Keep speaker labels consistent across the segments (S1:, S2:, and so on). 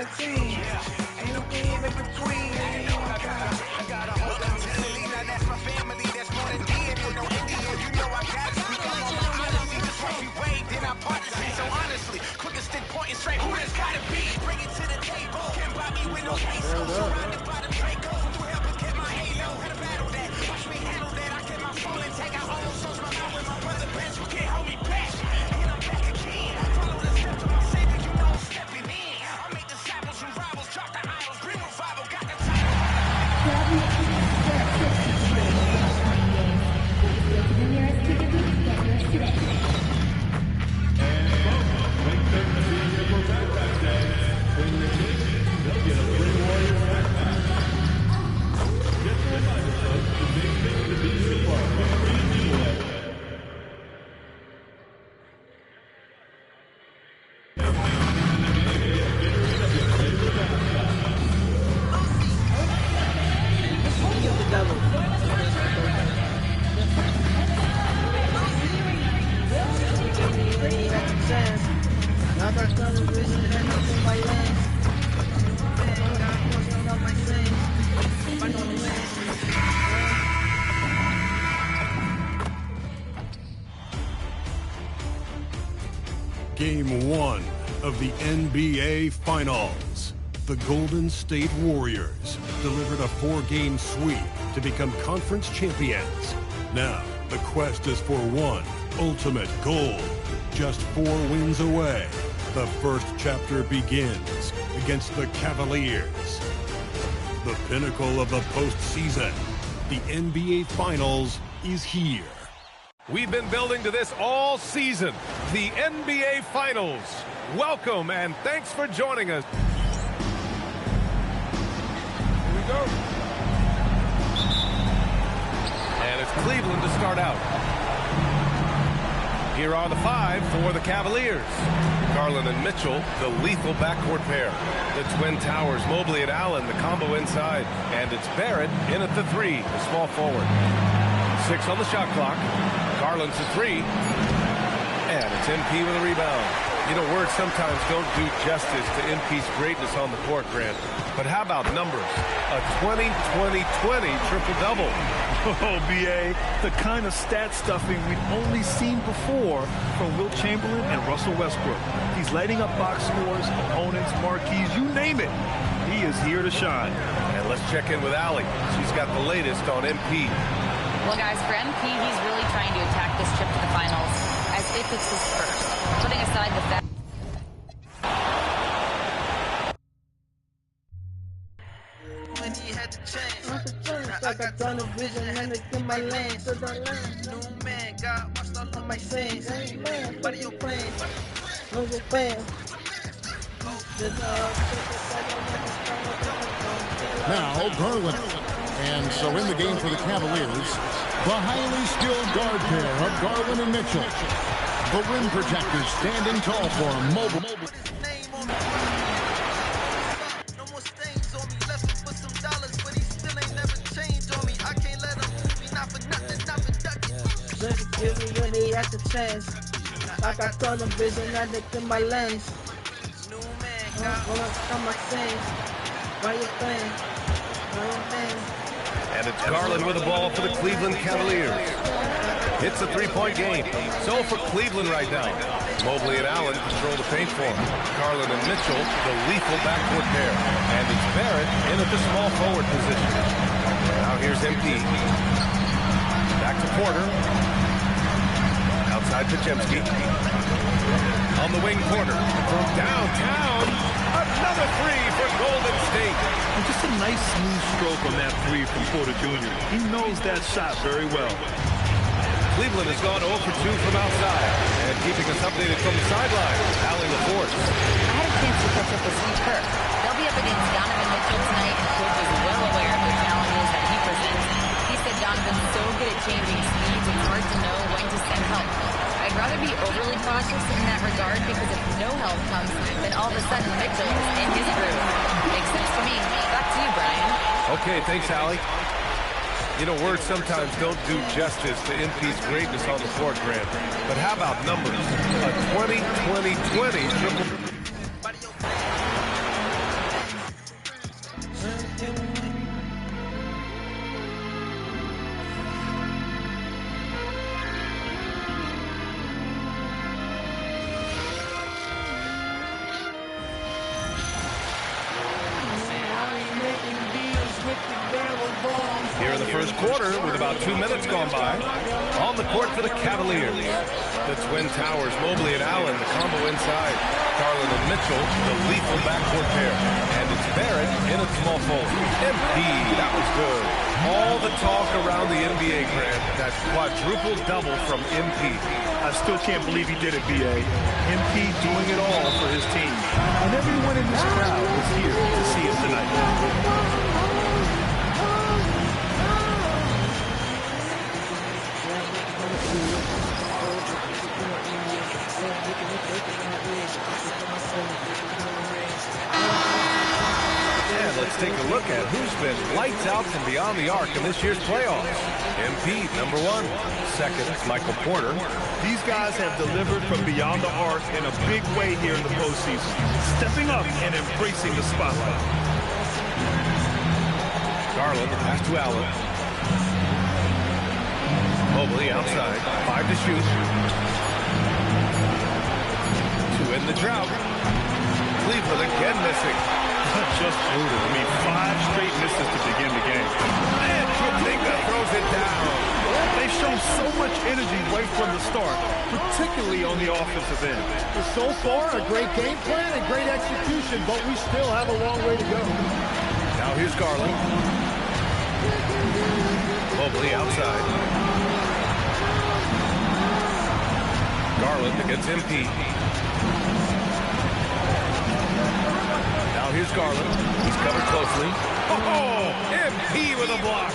S1: a team. Ain't no game in between. I got a whole mentality. Now that's my family. That's more than DNA. No Indian. You know I got to speak. I'm on my honesty. Just watch me wave. Then I part the scene. So honestly, quick and stick pointing straight. Who this gotta be? Bring it to the table. Can't buy me with no pesos. Surrounded by the Dracos. Through hell to get my halo. Had a battle that. Watch me handle that. I get my phone and take out almost close my mouth with my brother bench. You can't hold me back. And I'm back again. Follow the steps of my savior. You know I'm stepping in. I make disciples and rivals. Drop the idols. Bring revival. Got the title.
S2: Game 1 of the NBA Finals. The Golden State Warriors delivered a 4-game sweep to become conference champions. Now, the quest is for one ultimate goal. Just 4 wins away. The first chapter begins against the Cavaliers. The pinnacle of the postseason. The NBA Finals is here.
S3: We've been building to this all season, the NBA Finals. Welcome and thanks for joining us. Here we go. And it's Cleveland to start out. Here are the 5 for the Cavaliers. Garland and Mitchell, the lethal backcourt pair. The Twin Towers, Mobley and Allen, the combo inside. And it's Barrett in at the 3, the small forward. 6 on the shot clock. Garland to 3. And it's MP with a rebound. You know, words sometimes don't do justice to MP's greatness on the court, Grant. But how about numbers? A 20-20-20 triple-double.
S4: Oh, B.A., the kind of stat stuffing we've only seen before from Wilt Chamberlain and Russell Westbrook. He's lighting up box scores, opponents, marquees, you name it. He is here to shine.
S3: And let's check in with Allie. She's got the latest on MP.
S5: Well, guys, for MP, he's really trying to attack this trip to the finals as if it's his first, putting aside the fact
S1: when he had the chance. I got tunnel vision and it's in my lane. New man, God watched all of my sins. What are your plans?
S6: Now, Garland. And so in the game for the Cavaliers, the highly skilled guard pair of Garland and Mitchell. The rim protectors standing tall for him. Mobile.
S1: No more stains on me. Left him for some dollars, but he still ain't never changed on me. I can't let him move me, not for nothing, not for ducking. Just give me when he had the chance. I got tunnel vision and it's in my lens. New man, God, on my sins. Why you playing?
S3: And it's Garland with the ball for the Cleveland Cavaliers. It's a 3-point game. So for Cleveland right now, Mobley and Allen control the paint for him. Garland and Mitchell, the lethal backcourt pair. And it's Barrett in at the small forward position. Now here's MP. Back to Porter. Outside Podziemski. On the wing corner. From downtown. Another 3 for Golden State.
S4: And just a nice smooth stroke on that 3 from Porter Jr. He knows that shot very well.
S3: Cleveland has gone 0 for 2 from outside. And keeping us updated from the sideline, Allie LaForce.
S5: I had a chance to catch up with Steve Kerr. They'll be up against Donovan Mitchell tonight, and Coach is well aware of the challenges that he presents. He said Donovan's so good at changing speeds, it's hard to know when to send help. I'd rather be overly cautious in that regard because if no help comes, then all of a sudden Mitchell is in his groove. Makes sense to me. Back to you, Brian.
S3: Okay, thanks, Allie. You know, words sometimes don't do justice to MP's greatness on the court, Grant. But how about numbers? A 20-20-20 triple. Here in the first quarter, with about 2 minutes gone by, on the court for the Cavaliers. The Twin Towers, Mobley and Allen, the combo inside. Garland and Mitchell, the lethal backcourt pair. And it's Barrett in a small forward. MP, that was good. All the talk around the NBA, Grant. That quadruple double from MP.
S4: I still can't believe he did it, B.A. MP doing it all for his team. And everyone in this crowd was here to see it tonight.
S3: And let's take a look at who's been lights out from beyond the arc in this year's playoffs. MP, number 1. Second, Michael Porter.
S4: These guys have delivered from beyond the arc in a big way here in the postseason, stepping up and embracing the spotlight.
S3: Garland, the pass to Allen. Mobley outside, 5 to shoot. To end the drought. Cleveland again missing.
S4: Just brutal. I mean, 5 straight misses to begin the game.
S3: And Kuminga throws it down.
S4: They've shown so much energy right from the start, particularly on the offensive end.
S6: So far, a great game plan and great execution, but we still have a long way to go.
S3: Now here's Garland. Mobley outside. Garland against MP. Now here's Garland. He's covered closely. Oh, MP with a block.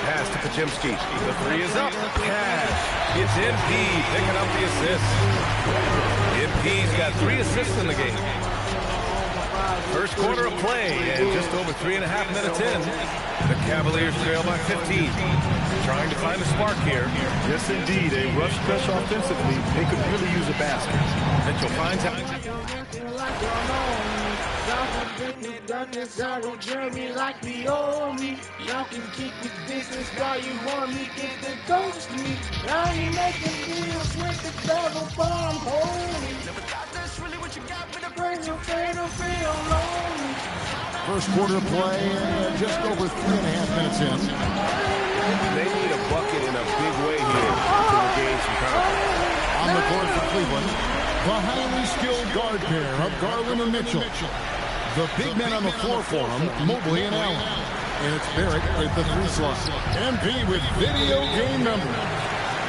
S3: Pass to Podziemski. The 3 is up. Cash. It's MP picking up the assist. MP's got 3 assists in the game. First quarter of play, and just over 3.5 minutes in, the Cavaliers trail by 15. Trying to find a spark here.
S4: Yes, indeed. A rush press offensively. They could really use a basket.
S3: Mitchell finds out.
S7: Done this, I don't Jeremy like me owe me. Y'all can keep the business while you want me. Get the ghost to me. I ain't making deals with the devil, but I'm holy. Never thought that's really what you got with a brain. You're afraid of feel lonely.
S6: First quarter play, just over 3.5 minutes in.
S3: They need a bucket in a big way here to regain some confidence.
S6: On the court for Cleveland, the highly skilled guard pair of Garland and Mitchell. The big men on the floor for them, Mobley and Allen. And it's Barrett at the 3 slot. MP with video game number.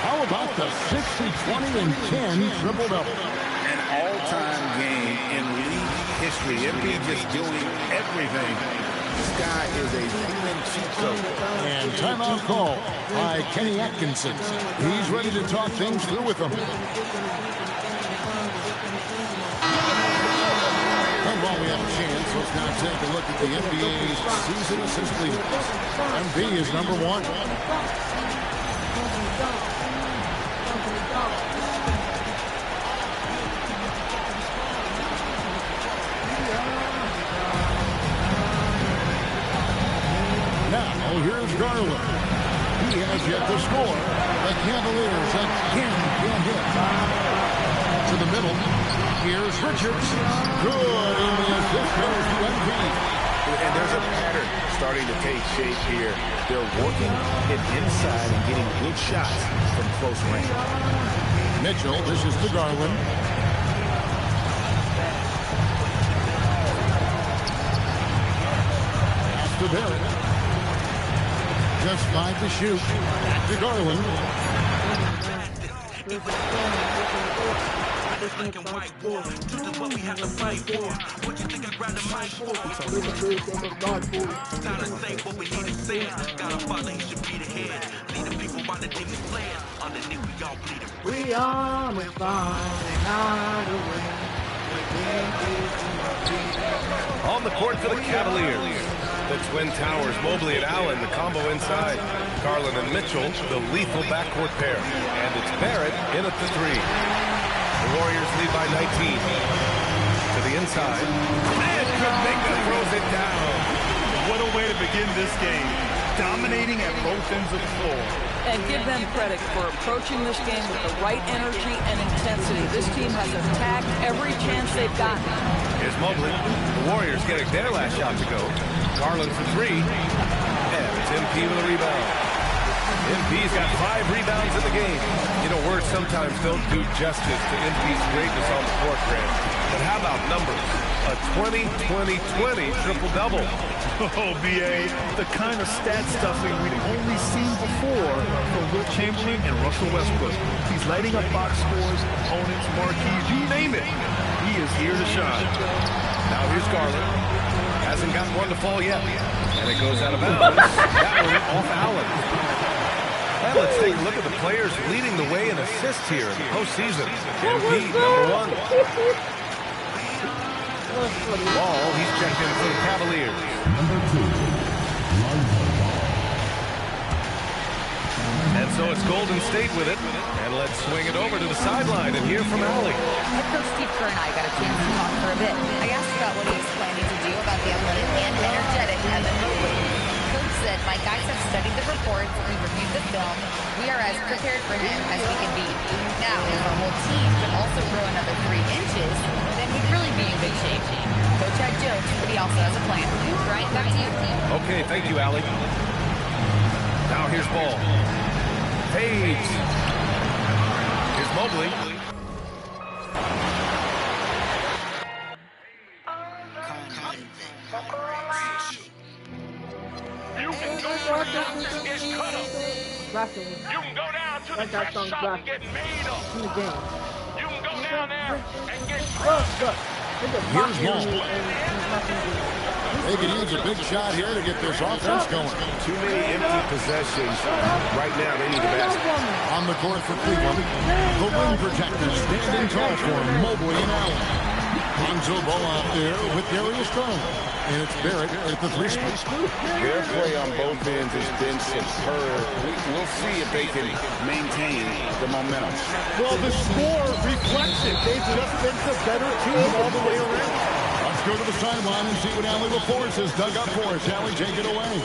S6: How about the 60, 20, and 10 triple-double?
S8: An all-time game in league history. MP just doing everything. This guy is a human cheat code.
S6: And timeout call by Kenny Atkinson. He's ready to talk things through with them. And while we have a chance, let's now take a look at the NBA's season assist leaders. MB is number 1. Now, here's Garland. He has yet to score. The Cavaliers again can't hit. To the middle. Here's Richards. Good in the assist goes to MP.
S8: And there's a pattern starting to take shape here. They're working it inside and getting good shots from close range.
S6: Mitchell, this is to Garland. Pass to Barrett. Just 5 to shoot. Back to Garland.
S1: Black and white war. This is what we have to fight for. What you think I grabbed the mic for? Gotta say what we need to say. Gotta follow, he should be the head. Lead the people while the demons playing. Underneath we all bleeding.
S7: We are the finding out a way.
S3: On the court for the Cavaliers. The Twin Towers, Mobley and Allen, the combo inside. Garland and Mitchell, the lethal backcourt pair. And it's Barrett in at the 3. The Warriors lead by 19. To the inside. And Kuminga throws it down.
S4: What a way to begin this game. Dominating at both ends of the floor.
S9: And give them credit for approaching this game with the right energy and intensity. This team has attacked every chance they've gotten.
S3: Here's Mobley. The Warriors getting their last shot to go. Garland for three. And it's MP with a rebound. MP's got 5 rebounds in the game. You know, words sometimes don't do justice to MP's greatness on the court, Grant. But how about numbers? A 20-20-20 triple-double.
S4: Oh, B.A., the kind of stat stuffing we'd only seen before from Wilt Chamberlain and Russell Westbrook. He's lighting up box scores, opponents, marquees, you name it. He is here to shine.
S3: Now here's Garland. Hasn't got one to fall yet. And it goes out of bounds. That one off Allen. And let's take a look at the players leading the way in assists here in the postseason. MP, #1. Ball, he's checked in for the Cavaliers. And so it's Golden State with it. And let's swing it over to the sideline and hear from Allie.
S5: Head coach Steve Kerr and I got a chance to talk for a bit. I asked about what he's planning to do about the athletic and energetic Evan Mobley. Coach said, my guys have studied the reports, we reviewed the film, we are as prepared for him as we can be. Now, if our whole team could also grow another 3 inches, then we'd really be in good shape. Coach had jokes, but he also has a plan. Brian, back to you.
S3: Okay, thank you, Allie. Now here's Ball. Page. Here's Mobley.
S1: You can go down and get cut up. You can go down to the press shop and get made up.
S7: In the game.
S1: You can go down there and get crushed.
S6: Here's Ball. They could use a big shot here to get this offense going.
S8: Too many empty possessions. Right now, they need a basket.
S6: On the court for Cleveland, the rim protectors standing tall for Mobley and Allen. Lonzo Ball out there with Darius Garland. And it's Barrett at the 3 spot.
S8: Their play on both ends has been superb. We'll see if they can maintain the momentum.
S6: Well, the score reflects it. They've just been the better team all the way around. Let's go to the sideline and see what Allie LaForce has dug up for us. Allie, take it away.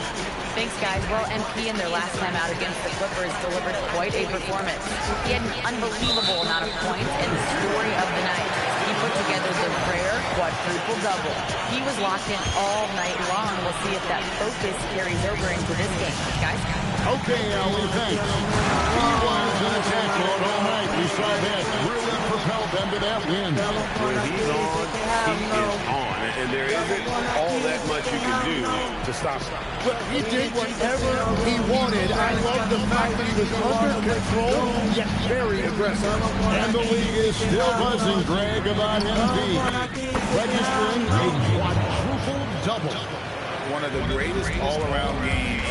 S5: Thanks, guys. Well, MP in their last time out against the Clippers delivered quite a performance. He had an unbelievable amount of points and the story of the night. He put together the rare quadruple-double. He was locked in all night long. We'll see if that focus carries over into this game. Guys?
S6: Okay, Allie, thanks. He was in attack mode all night. We saw that really propelled them to that win.
S8: When he's on, he is on. And there isn't all that much you can do to stop him.
S6: Well, he did whatever he wanted. I love the fact that he was under control, yet very aggressive. And the league is still buzzing, Greg, about MP. Registering a quadruple-double.
S8: One of the greatest all-around games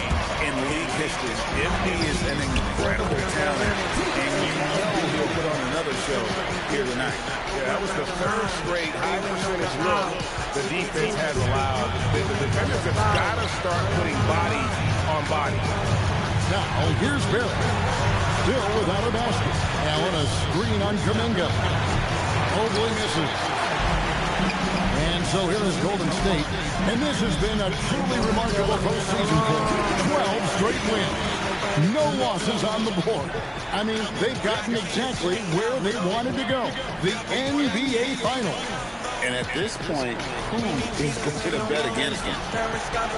S8: in league history. MP is an incredible talent, and you know he'll put on another show here tonight.
S3: Yeah, that was the 3rd straight high-percentage look the defense has allowed. The defenders have got to start putting body on body.
S6: Now, here's Barrett. Still without a basket. Allen a screen on Kuminga. Mobley misses. And so here is Golden State. And this has been a truly remarkable postseason for them. 12 straight wins. No losses on the board. I mean, they've gotten exactly where they wanted to go. The NBA Finals.
S8: And at this point, who is going to bet against them?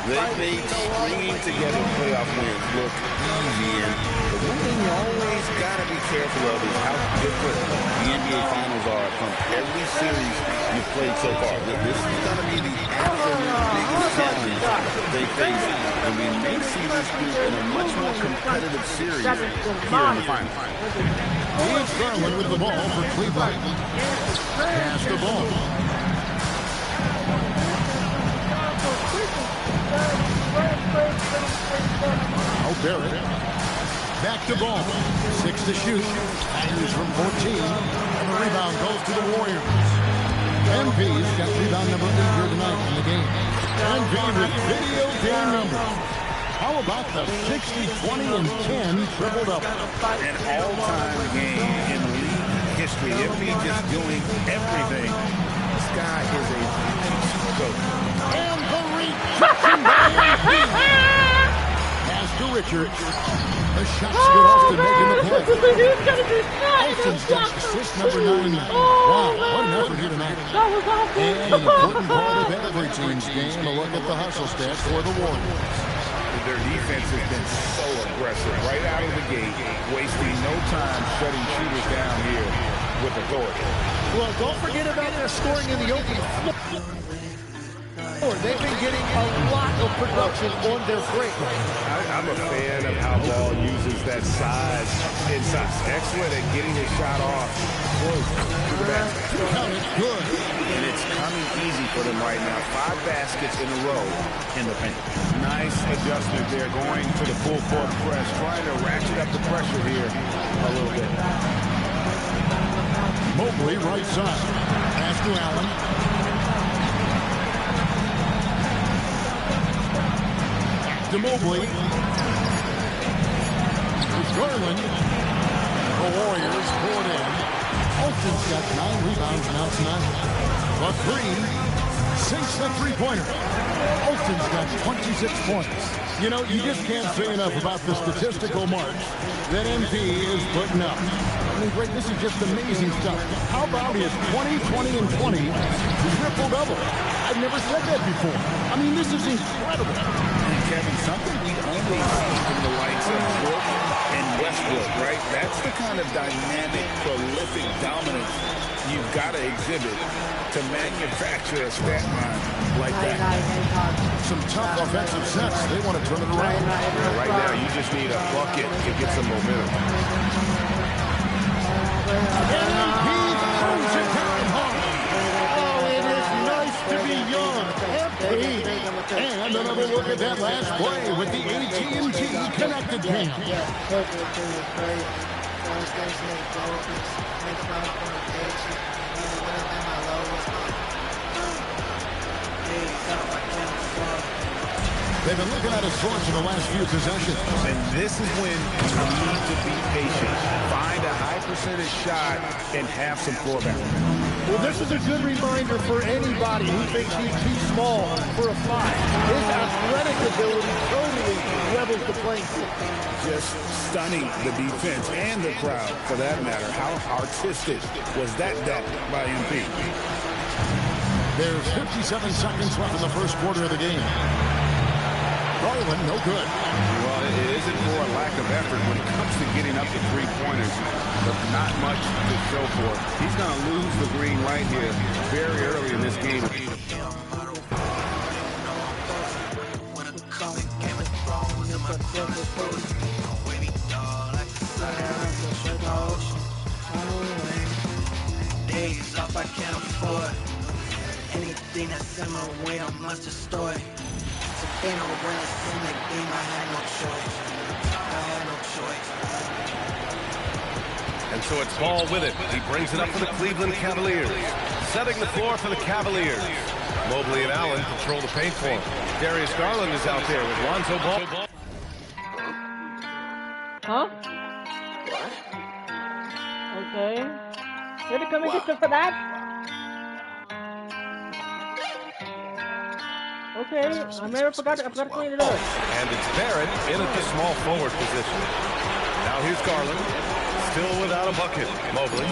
S8: They made stringing together playoff wins look easy. And the one thing you always got to be careful of is how different the NBA Finals are from every series you've played so far. This is going to be the absolute biggest challenge they face. And we may see this group in a much more competitive series here in the finals.
S6: Here's Garland with the ball for Cleveland. Pass the ball. Oh, Barrett. Back to ball. 6 to shoot. Andrews from 14. And the rebound goes to the Warriors. MP's got rebound number 8 here tonight in the game. MP with video game numbers. How about the 60, 20, and 10 triple-double?
S8: An all-time game in league history. MP just doing everything. This guy is a coach.
S6: And the rejection by MP. Pass to Richards. The shot's good. Austin making the play. Austin's got assist number 9. Wow, what an effort here tonight. And an important part of every team's game. A look at the hustle stats for the Warriors.
S10: Their defense has been so aggressive right out of the gate, wasting no time shutting shooters down here with authority.
S11: Well, don't forget about their scoring in the open floor. They've been getting a lot of production on their break.
S10: I'm a fan of how Ball uses that size inside. Excellent at getting his shot off close to the basket.
S6: Count it, good.
S10: And it's coming easy for them right now. 5 baskets in a row in the paint. Nice adjustment there, going to the full court press, trying to ratchet up the pressure here a little bit.
S6: Mobley, right side. Pass to Allen. To Mobley. It's Garland. The Warriors poured in. Fulton's got 9 rebounds now tonight. But Green sinks the three-pointer. Fulton's got 26 points. You know, you just can't say enough about the statistical march that MP is putting up. I mean, Greg, this is just amazing stuff. How about his 20, 20, and 20 triple-double? I've never said that before. I mean, this is incredible.
S10: And Kevin, something we only see from the likes of Brook and Westbrook, right? That's the kind of dynamic, prolific dominance you've got to exhibit to manufacture a stat line like that.
S6: Some tough offensive sets. They want to turn it around.
S3: Right now, you just need a bucket to get some momentum.
S6: And he throws it down hard. Oh, it is nice to be young. And another look at that last play with the AT&T connected pin. They've been looking at a source in the last few possessions.
S10: And this is when you need to be patient. Find a high percentage shot and have some floor balance.
S11: Well, this is a good reminder for anybody who thinks he's too small for a 5. His athletic ability totally levels the playing field.
S10: Just stunning the defense and the crowd, for that matter. How artistic was that dunk by MP?
S6: There's 57 seconds left in the first quarter of the game. Garland, no good.
S10: Well, it isn't for a lack of effort when it comes to getting up to three-pointers, but not much to show for it. He's going to lose the green right here very early in this game.
S1: Days off I can't afford. Anything that's in my way, I must destroy. In a race, in the game, I had no choice.
S3: And so it's Ball with it. He brings it up for the Cleveland Cavaliers. Setting the floor for the Cavaliers. Mobley and Allen control the paint for him. Darius Garland is out there with Lonzo Ball.
S7: Huh? Okay. Did it come and get you for that? Okay, I forgot to clean it up.
S3: And it's Barrett in at the small forward position. Now here's Garland, still without a bucket. Mobley.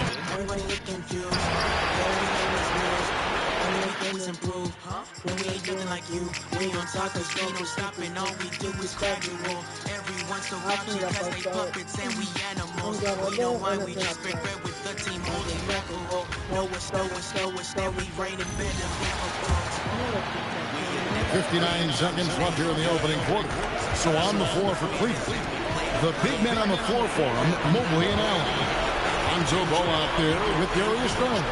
S1: When we ain't looking like you, we on top cause ain't no stopping. All we do is grab you all. Everyone's so lucky cause they puppets and we animals. We don't mind, we just regret with the team holding record. No, it's slow, we raining better than
S6: 59 seconds left here in the opening quarter. So on the floor for Cleveland. The big men on the floor for him, Mobley and Allen. Lonzo Ball out there with Darius Garland.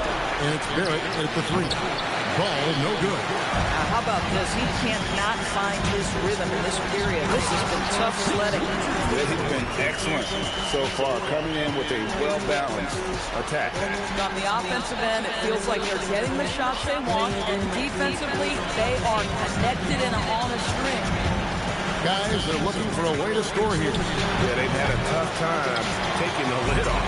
S6: And it's Barrett at the 3. Ball no good.
S9: How about this? He cannot find his rhythm in this period. This has been tough sledding.
S10: It has been excellent so far, coming in with a well-balanced attack.
S9: On the offensive end, it feels like they're getting the shots they want, and defensively, they are connected and on a string.
S6: Guys, they're looking for a way to score here.
S3: Yeah, they've had a tough time taking the lid off.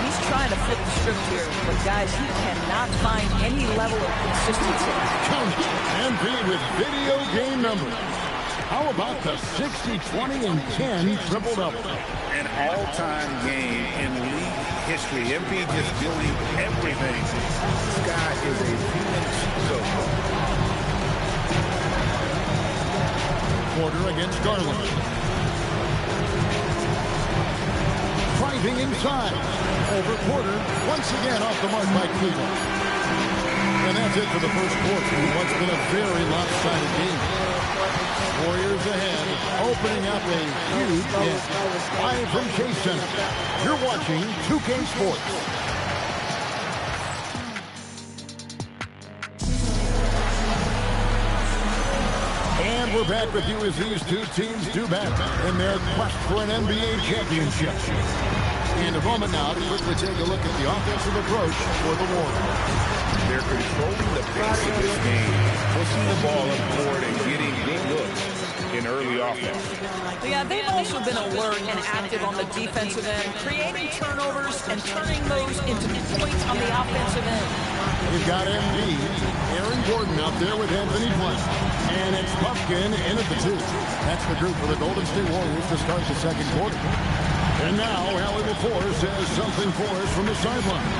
S9: He's trying to flip the script here, but guys, he cannot find any level of consistency.
S6: Count it. MP with video game numbers. How about the 60, 20, and 10 triple-double?
S10: An all-time game in league history. MP just doing everything. This guy is a human cheat code.
S6: quarter against Garland. Driving inside. Over quarter. Once again off the mark by Cleveland. And that's it for the first quarter in what's been a very lopsided game. Warriors ahead, opening up a huge hit. Live from Chase Center. You're watching 2K Sports. And we're back with you as these two teams do battle in their quest for an NBA championship. In a moment now, to quickly take a look at the offensive approach for the Warriors.
S10: They're controlling the pace of this game, pushing the ball up court and getting good looks in early offense.
S9: Yeah, they've also been alert and active on the defensive end, creating turnovers and turning those into points on the offensive end.
S6: You've got MB, Aaron Gordon out there with Anthony Blunt. And it's Pumpkin in at the 2. That's the group for the Golden State Warriors to start the second quarter. And now, Allie LaForce has something for us from the sideline.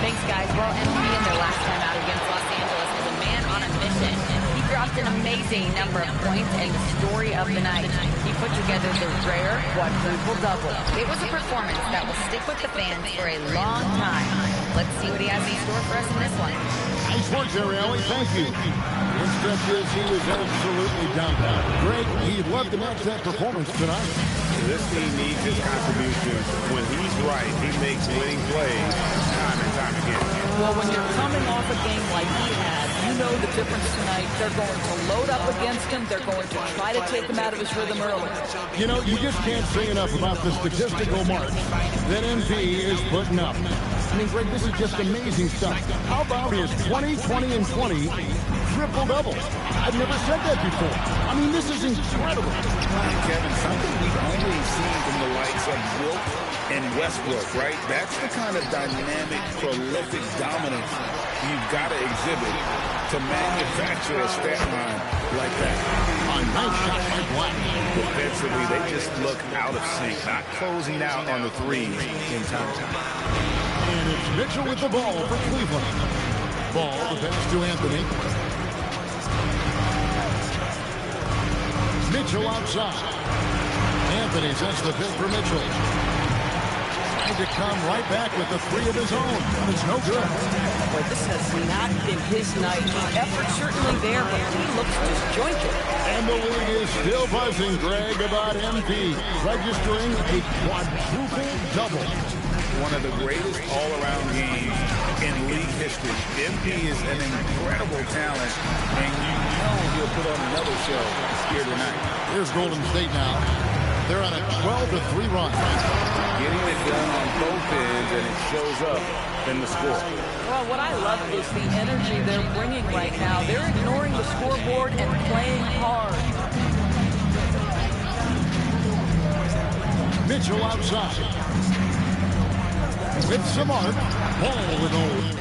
S5: Thanks, guys. Well, MB in their last time out against Los Angeles was a man on a mission. He dropped an amazing number of points and the story of the night. He put together the rare quadruple double. It was a performance that will stick with the fans for a long time. Let's see what he has in store for us in this one.
S6: Nice work there, Allie. Thank you. In stretches, he was absolutely dumped. Greg, he'd love to match that performance tonight.
S10: This team needs his contributions. When he's right, he makes winning plays time and time again.
S9: Well, when you're coming off a game like he had, you know the difference tonight. They're going to load up against him. They're going to try to take him out of his rhythm early.
S6: You know, you just can't say enough about the statistical marks that MB is putting up. I mean, Greg, this is just amazing stuff. How about his 20, 20, and 20 triple-double? I've never said that before. I mean, this is incredible.
S10: Kevin, something we've only seen from the likes of Wilt and Westbrook, right? That's the kind of dynamic, prolific dominance you've got to exhibit to manufacture a stat line like that.
S6: A nice shot by Black.
S10: Defensively, they just look out of sync, not closing out on the threes in time.
S6: And it's Mitchell with the ball for Cleveland. Ball, the pass to Anthony. Mitchell outside. Anthony sets the pick for Mitchell. Trying to come right back with the 3 of his own. It's no good.
S9: But this has not been his night. The effort's certainly there, but he looks disjointed.
S6: And the league is still buzzing, Greg, about MP registering a quadruple double.
S10: One of the greatest all-around games in league history. MP is an incredible talent, and you know he'll put on another show here tonight.
S6: Here's Golden State now. They're on a 12-3 run.
S10: Getting it done on both ends, and it shows up in the score.
S9: Well, what I love is the energy they're bringing right now. They're ignoring the scoreboard and playing hard.
S6: Mitchell outside. With Samart, ball with Owen.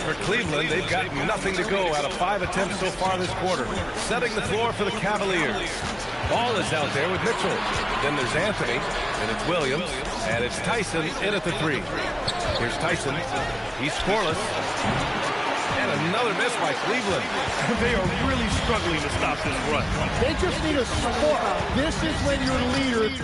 S3: For Cleveland, they've got nothing to go out of 5 attempts so far this quarter. Setting the floor for the Cavaliers. Ball is out there with Mitchell. Then there's Anthony, and it's Williams, and it's Tyson in at the 3. Here's Tyson. He's scoreless. And another miss by Cleveland.
S4: They are really struggling to stop this run.
S11: They just need a score. This is when your leader